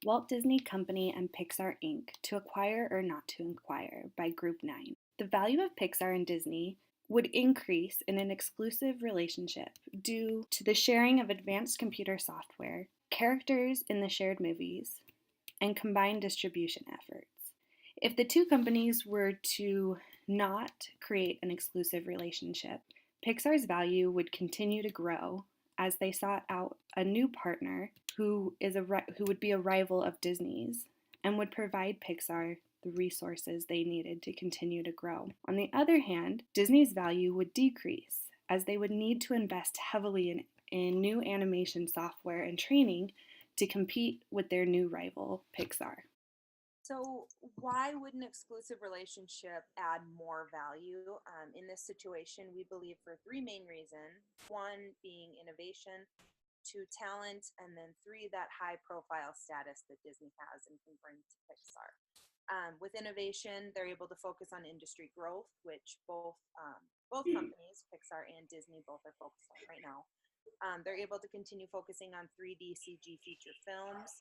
Walt Disney Company and Pixar Inc. to acquire or not to acquire by Group 9. The value of Pixar and Disney would increase in an exclusive relationship due to the sharing of advanced computer software, characters in the shared movies, and combined distribution efforts. If the two companies were to not create an exclusive relationship, Pixar's value would continue to grow as they sought out a new partner who would be a rival of Disney's and would provide Pixar the resources they needed to continue to grow. On the other hand, Disney's value would decrease as they would need to invest heavily in new animation software and training to compete with their new rival, Pixar. So why would an exclusive relationship add more value? In this situation, we believe for three main reasons. One being innovation, two, talent, and then three, that high profile status that Disney has and can bring to Pixar. With innovation, they're able to focus on industry growth, which both companies, Pixar and Disney, both are focused on right now. They're able to continue focusing on 3D CG feature films.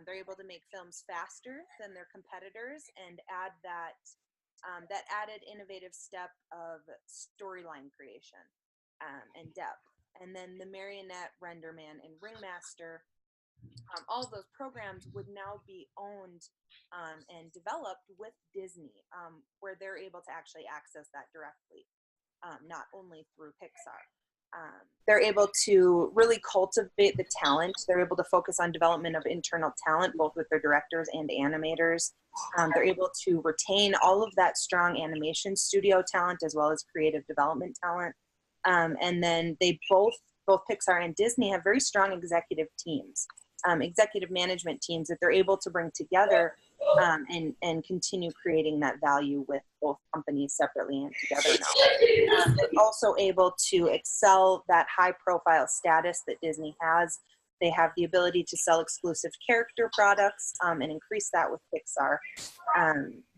They're able to make films faster than their competitors and add that added innovative step of storyline creation and depth. And then the Marionette, Renderman, and Ringmaster, all of those programs would now be owned and developed with Disney, where they're able to actually access that directly, not only through Pixar. They're able to really cultivate the talent. They're able to focus on development of internal talent, both with their directors and animators. They're able to retain all of that strong animation studio talent as well as creative development talent. And then they both Pixar and Disney have very strong executive teams, executive management teams that they're able to bring together and continue creating that value with both companies separately and together now. They're also able to excel that high profile status that Disney has. They have the ability to sell exclusive character products and increase that with Pixar.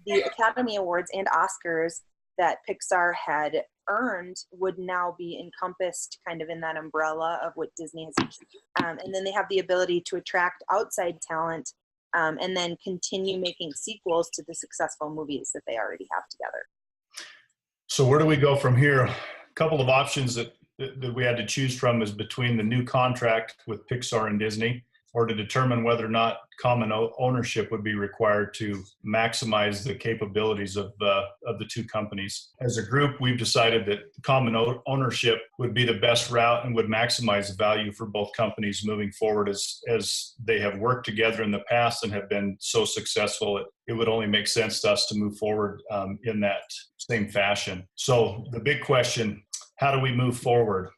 The Academy Awards and Oscars that Pixar had earned would now be encompassed kind of in that umbrella of what Disney has achieved. And then they have the ability to attract outside talent and then continue making sequels to the successful movies that they already have together. So where do we go from here? A couple of options that we had to choose from is between the new contract with Pixar and Disney, or to determine whether or not common ownership would be required to maximize the capabilities of the two companies. As a group, we've decided that common ownership would be the best route and would maximize the value for both companies moving forward, as they have worked together in the past and have been so successful. It would only make sense to us to move forward in that same fashion. So the big question, how do we move forward?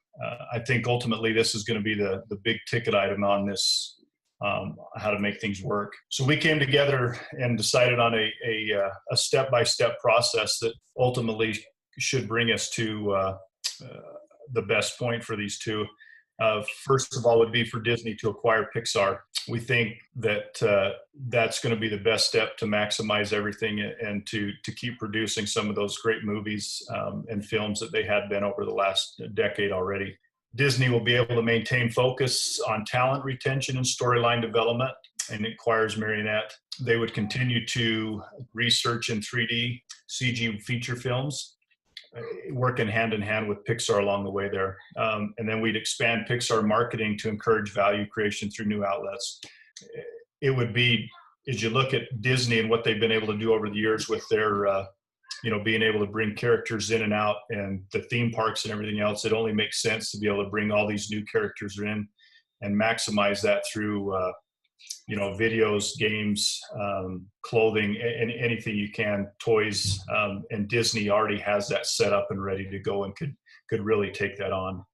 I think ultimately this is going to be the big ticket item on this, how to make things work. So we came together and decided on a step-by-step process that ultimately should bring us to the best point for these two. First of all would be for Disney to acquire Pixar. We think that that's going to be the best step to maximize everything and to keep producing some of those great movies and films that they had been over the last decade already. Disney will be able to maintain focus on talent retention and storyline development and acquires Marionette. They would continue to research in 3D CG feature films, working hand in hand with Pixar along the way there. And then we'd expand Pixar marketing to encourage value creation through new outlets. It would be, as you look at Disney and what they've been able to do over the years with their, being able to bring characters in and out and the theme parks and everything else, it only makes sense to be able to bring all these new characters in and maximize that through, videos, games, clothing, and anything you can, toys, and Disney already has that set up and ready to go and could really take that on.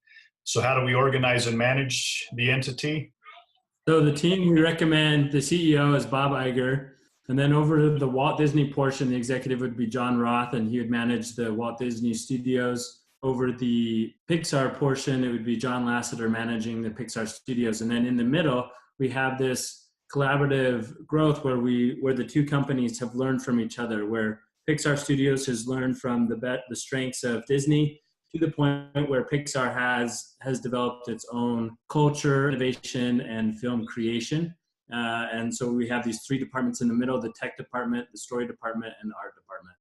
So how do we organize and manage the entity? So the team, we recommend the CEO is Bob Iger, and then over the Walt Disney portion, the executive would be John Roth, and he would manage the Walt Disney Studios. Over the Pixar portion, it would be John Lasseter managing the Pixar Studios. And then in the middle, we have this collaborative growth where the two companies have learned from each other, where Pixar Studios has learned from the strengths of Disney to the point where Pixar has developed its own culture, innovation, and film creation. And so we have these three departments in the middle: the tech department, the story department, and the art department.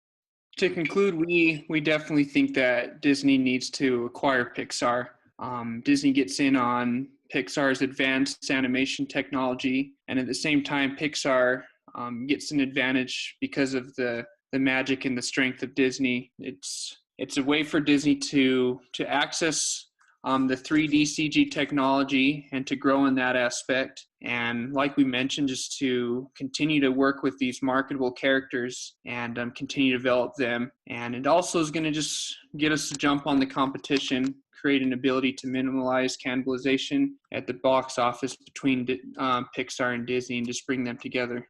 To conclude, we definitely think that Disney needs to acquire Pixar. Disney gets in on Pixar's advanced animation technology, and at the same time, Pixar gets an advantage because of the magic and the strength of Disney. It's a way for Disney to access the 3D CG technology and to grow in that aspect. And like we mentioned, just to continue to work with these marketable characters and continue to develop them. And it also is going to just get us to jump on the competition, create an ability to minimize cannibalization at the box office between Pixar and Disney and just bring them together.